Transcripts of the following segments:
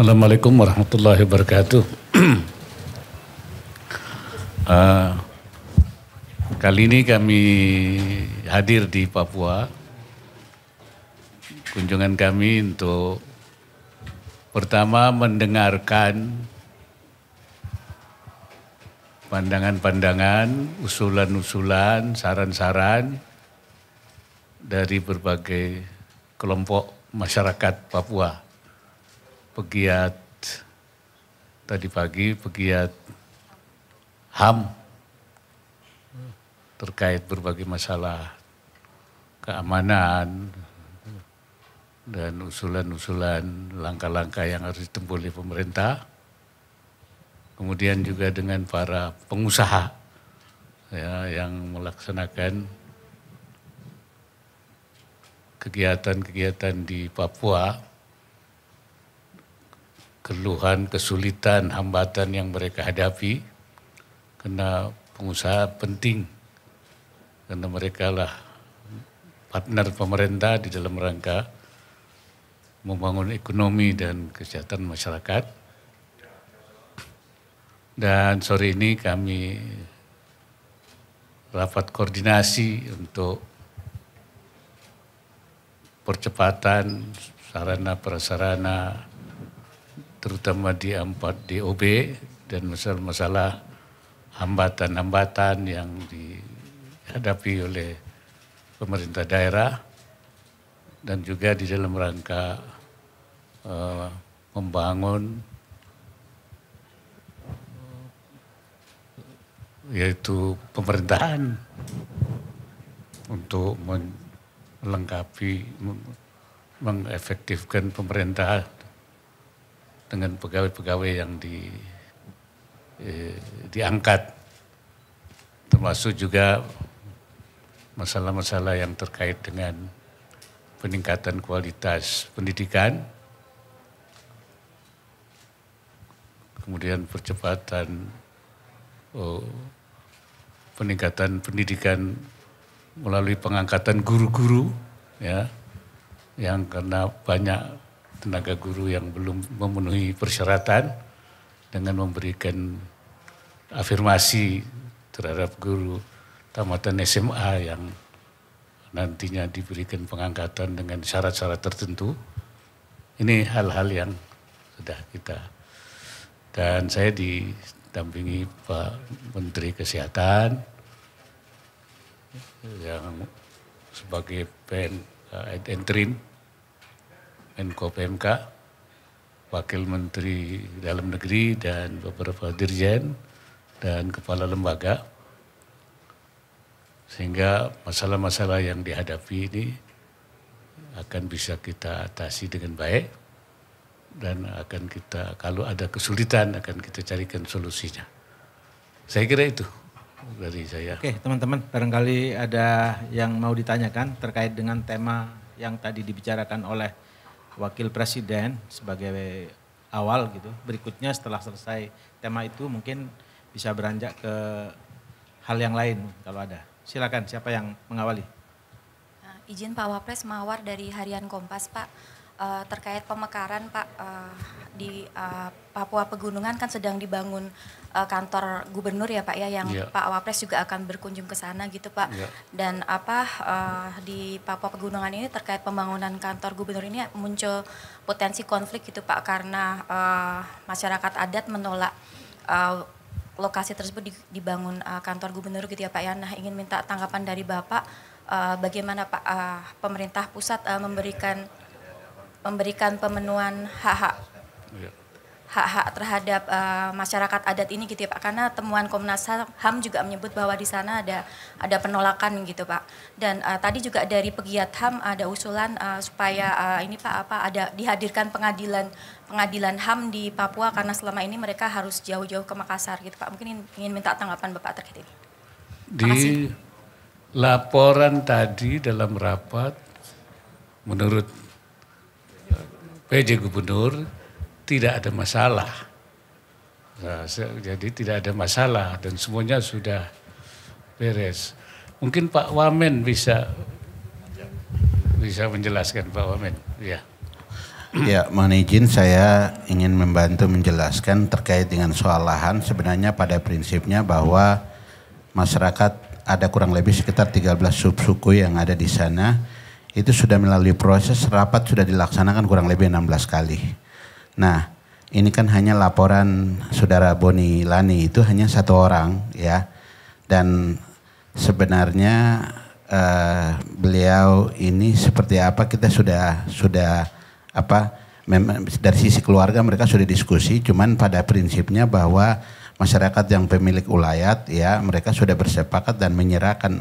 Assalamualaikum warahmatullahi wabarakatuh. Kali ini kami hadir di Papua. Kunjungan kami untuk pertama mendengarkan pandangan-pandangan, usulan-usulan, saran-saran dari berbagai kelompok masyarakat Papua. Pegiat tadi pagi, pegiat HAM terkait berbagai masalah keamanan dan usulan-usulan langkah-langkah yang harus ditempuh oleh pemerintah. Kemudian juga dengan para pengusaha ya, yang melaksanakan kegiatan-kegiatan di Papua. Keluhan, kesulitan, hambatan yang mereka hadapi, karena pengusaha penting, karena mereka lah partner pemerintah di dalam rangka membangun ekonomi dan kesejahteraan masyarakat. Dan sore ini kami rapat koordinasi untuk percepatan sarana prasarana terutama di 4 DOB dan masalah-masalah hambatan-hambatan yang dihadapi oleh pemerintah daerah dan juga di dalam rangka membangun yaitu pemerintahan untuk melengkapi, mengefektifkan pemerintah dengan pegawai-pegawai yang diangkat, termasuk juga masalah-masalah yang terkait dengan peningkatan kualitas pendidikan, kemudian percepatan peningkatan pendidikan melalui pengangkatan guru-guru, ya, yang karena banyak tenaga guru yang belum memenuhi persyaratan, dengan memberikan afirmasi terhadap guru tamatan SMA yang nantinya diberikan pengangkatan dengan syarat-syarat tertentu. Ini hal-hal yang sudah kita, dan saya didampingi Pak Menteri Kesehatan yang sebagai interim Menko PMK, Wakil Menteri Dalam Negeri dan beberapa dirjen dan kepala lembaga, sehingga masalah-masalah yang dihadapi ini akan bisa kita atasi dengan baik dan akan kita, kalau ada kesulitan akan kita carikan solusinya. Saya kira itu dari saya. Oke teman-teman, barangkali ada yang mau ditanyakan terkait dengan tema yang tadi dibicarakan oleh Wakil Presiden sebagai awal gitu. Berikutnya setelah selesai tema itu mungkin bisa beranjak ke hal yang lain kalau ada. Silakan, siapa yang mengawali? Izin Pak Wapres, Mawar dari Harian Kompas Pak. Terkait pemekaran Pak, di Papua Pegunungan kan sedang dibangun kantor gubernur ya Pak ya, yang Pak Wapres juga akan berkunjung ke sana gitu Pak. Dan di Papua Pegunungan ini terkait pembangunan kantor gubernur ini muncul potensi konflik gitu Pak, karena masyarakat adat menolak lokasi tersebut dibangun kantor gubernur gitu ya Pak ya. Nah, ingin minta tanggapan dari Bapak, bagaimana Pak pemerintah pusat memberikan pemenuhan hak-hak terhadap masyarakat adat ini gitu ya Pak, karena temuan Komnas HAM juga menyebut bahwa di sana ada penolakan gitu Pak. Dan tadi juga dari pegiat HAM ada usulan supaya ini Pak ada dihadirkan pengadilan HAM di Papua, karena selama ini mereka harus jauh-jauh ke Makassar gitu Pak. Mungkin ingin minta tanggapan Bapak terkait ini. Di laporan tadi dalam rapat, menurut PJ Gubernur tidak ada masalah. Nah, jadi tidak ada masalah dan semuanya sudah beres. Mungkin Pak Wamen bisa menjelaskan, Pak Wamen. Ya. Ya, mohon izin saya ingin membantu menjelaskan terkait dengan soal lahan. Sebenarnya pada prinsipnya bahwa masyarakat ada kurang lebih sekitar 13 subsuku yang ada di sana. Itu sudah melalui proses rapat sudah dilaksanakan kurang lebih 16 kali. Nah, ini kan hanya laporan saudara Boni Lani itu hanya 1 orang ya. Dan sebenarnya beliau ini seperti apa kita sudah dari sisi keluarga mereka sudah diskusi, cuman pada prinsipnya bahwa masyarakat yang pemilik ulayat ya mereka sudah bersepakat dan menyerahkan,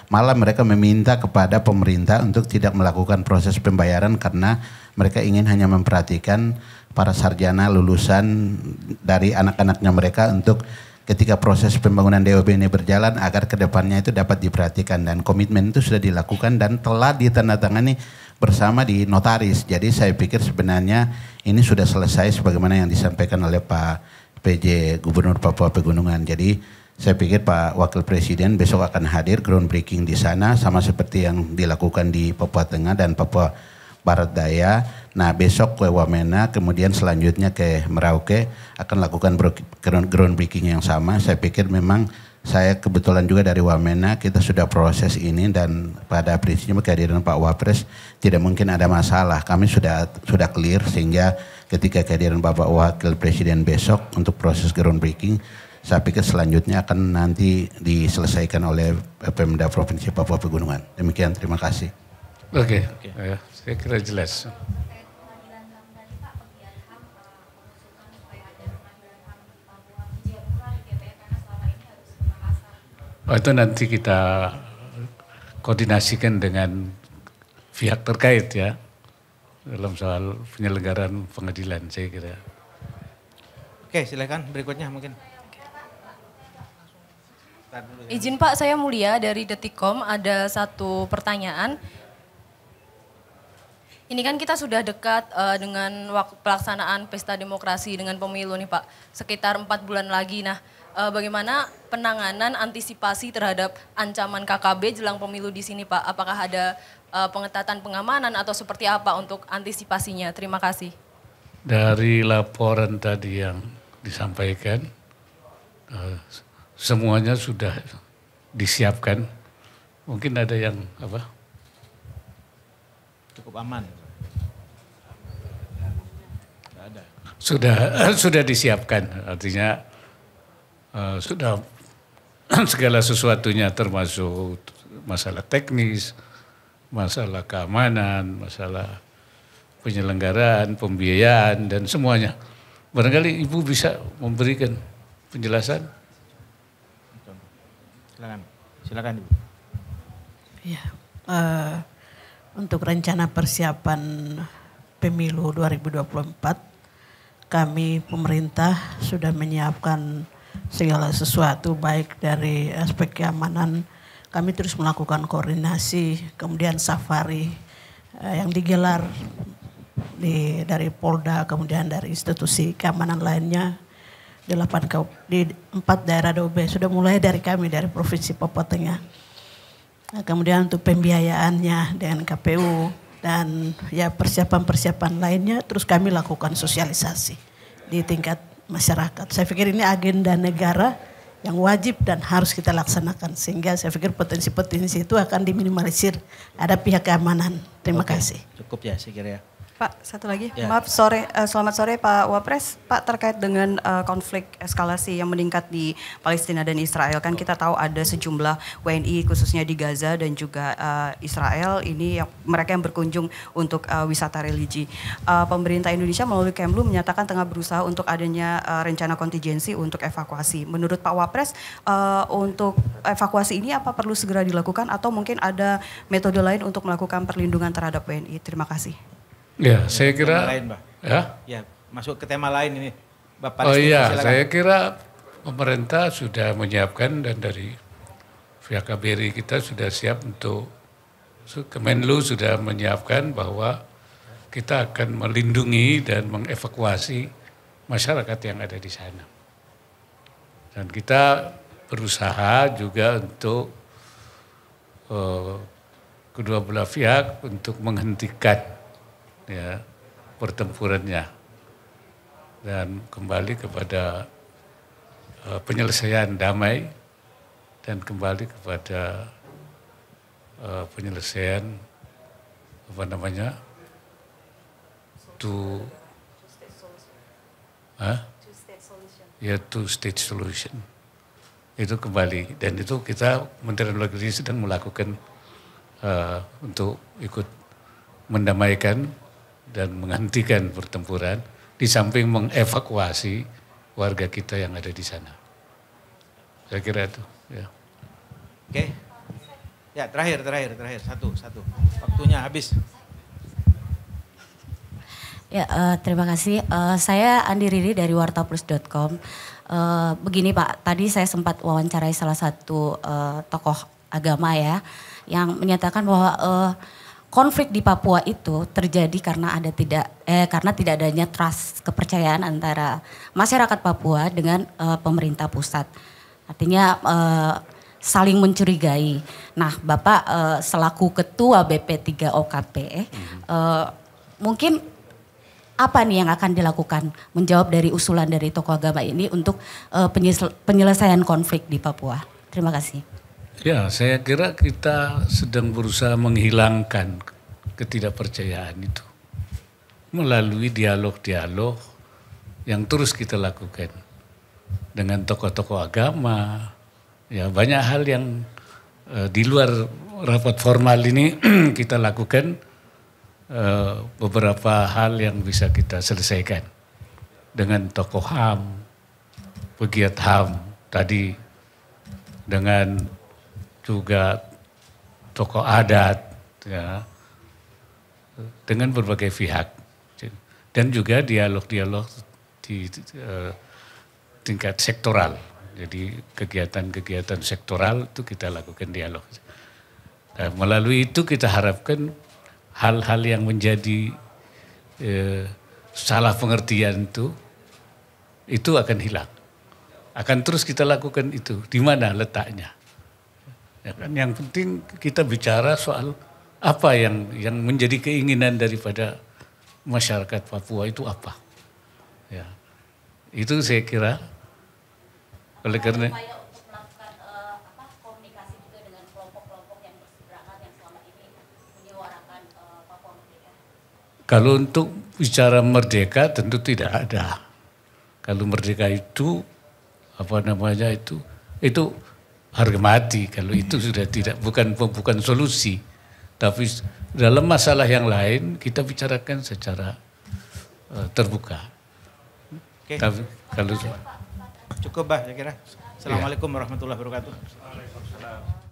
malah mereka meminta kepada pemerintah untuk tidak melakukan proses pembayaran karena mereka ingin hanya memperhatikan para sarjana lulusan dari anak-anaknya mereka untuk ketika proses pembangunan DOB ini berjalan agar kedepannya itu dapat diperhatikan, dan komitmen itu sudah dilakukan dan telah ditandatangani bersama di notaris. Jadi saya pikir sebenarnya ini sudah selesai sebagaimana yang disampaikan oleh Pak PJ Gubernur Papua Pegunungan. Jadi saya pikir Pak Wakil Presiden besok akan hadir groundbreaking di sana sama seperti yang dilakukan di Papua Tengah dan Papua Barat Daya. Nah besok ke Wamena, kemudian selanjutnya ke Merauke akan lakukan groundbreaking yang sama. Saya pikir memang saya kebetulan juga dari Wamena, kita sudah proses ini dan pada prinsipnya kehadiran Pak Wapres tidak mungkin ada masalah. Kami sudah clear sehingga ketika kehadiran Bapak Wakil Presiden besok untuk proses groundbreaking, saya pikir selanjutnya akan nanti diselesaikan oleh Pemda Provinsi Papua Pegunungan. Demikian, terima kasih. Oke. Ya, saya kira jelas. Itu nanti kita koordinasikan dengan pihak terkait ya dalam soal penyelenggaraan pengadilan saya kira. Oke, silakan berikutnya mungkin. Izin Pak, saya Mulia dari Detikcom, ada satu pertanyaan. Ini kan kita sudah dekat dengan waktu pelaksanaan pesta demokrasi dengan pemilu nih Pak, sekitar 4 bulan lagi. Nah, bagaimana penanganan antisipasi terhadap ancaman KKB jelang pemilu di sini Pak? Apakah ada pengetatan pengamanan atau seperti apa untuk antisipasinya? Terima kasih. Dari laporan tadi yang disampaikan, semuanya sudah disiapkan. Mungkin ada yang apa? Cukup aman. Sudah disiapkan, artinya sudah segala sesuatunya termasuk masalah teknis, masalah keamanan, masalah penyelenggaraan, pembiayaan dan semuanya. Barangkali Ibu bisa memberikan penjelasan. Silakan Ibu. Ya, untuk rencana persiapan pemilu 2024, kami pemerintah sudah menyiapkan segala sesuatu baik dari aspek keamanan. Kami terus melakukan koordinasi, kemudian safari yang digelar dari Polda, kemudian dari institusi keamanan lainnya di 4 daerah DOB. Sudah mulai dari kami dari Provinsi Papua Tengah. Nah, kemudian untuk pembiayaannya dengan KPU dan ya persiapan-persiapan lainnya terus kami lakukan sosialisasi di tingkat masyarakat. Saya pikir ini agenda negara yang wajib dan harus kita laksanakan sehingga saya pikir potensi-potensi itu akan diminimalisir. Ada pihak keamanan. Terima kasih. Cukup ya saya kira ya. Pak, satu lagi. Ya. Maaf, selamat sore Pak Wapres. Pak, terkait dengan konflik eskalasi yang meningkat di Palestina dan Israel. Kan kita tahu ada sejumlah WNI khususnya di Gaza dan juga Israel. Ini mereka yang berkunjung untuk wisata religi. Pemerintah Indonesia melalui Kemlu menyatakan tengah berusaha untuk adanya rencana kontingensi untuk evakuasi. Menurut Pak Wapres, untuk evakuasi ini apa perlu segera dilakukan atau mungkin ada metode lain untuk melakukan perlindungan terhadap WNI? Terima kasih. Ya, saya kira lain, Pak. Ya, masuk ke tema lain ini. Bapak oh iya, silakan. saya kira pemerintah sudah menyiapkan dan dari pihak KBRI kita sudah siap untuk Kemenlu sudah menyiapkan bahwa kita akan melindungi dan mengevakuasi masyarakat yang ada di sana. Dan kita berusaha juga untuk kedua belah pihak untuk menghentikan ya pertempurannya dan kembali kepada penyelesaian damai dan kembali kepada penyelesaian two state solution. Itu kembali dan itu kita Menteri Luar Negeri sedang melakukan untuk ikut mendamaikan dan menghentikan pertempuran di samping mengevakuasi warga kita yang ada di sana. Saya kira itu. Ya. Oke. Ya terakhir satu. Waktunya habis. Ya, terima kasih. Saya Andi Riri dari wartaplus.com. Begini Pak, tadi saya sempat wawancarai salah satu tokoh agama ya, yang menyatakan bahwa konflik di Papua itu terjadi karena tidak adanya trust, kepercayaan antara masyarakat Papua dengan pemerintah pusat. Artinya saling mencurigai. Nah, Bapak selaku ketua BP3 OKP, mungkin apa nih yang akan dilakukan menjawab dari usulan dari tokoh agama ini untuk penyelesaian konflik di Papua? Terima kasih. Ya, saya kira kita sedang berusaha menghilangkan ketidakpercayaan itu melalui dialog-dialog yang terus kita lakukan dengan tokoh-tokoh agama. Ya, banyak hal yang di luar rapat formal ini kita lakukan. Beberapa hal yang bisa kita selesaikan dengan tokoh HAM, pegiat HAM tadi, dengan juga tokoh adat, ya, dengan berbagai pihak, dan juga dialog-dialog di tingkat sektoral. Jadi kegiatan-kegiatan sektoral itu kita lakukan dialog. Nah, melalui itu kita harapkan hal-hal yang menjadi salah pengertian itu akan hilang. Akan terus kita lakukan itu. Di mana letaknya? Ya kan, yang penting kita bicara soal apa yang menjadi keinginan daripada masyarakat Papua itu apa. Ya. Itu saya kira. Oleh karena kalau untuk bicara merdeka tentu tidak ada. Kalau merdeka itu itu harga mati. Kalau itu sudah bukan solusi. Tapi dalam masalah yang lain kita bicarakan secara terbuka. Oke. Tapi kalau cukup, Bah, saya kira. Assalamualaikum warahmatullahi wabarakatuh.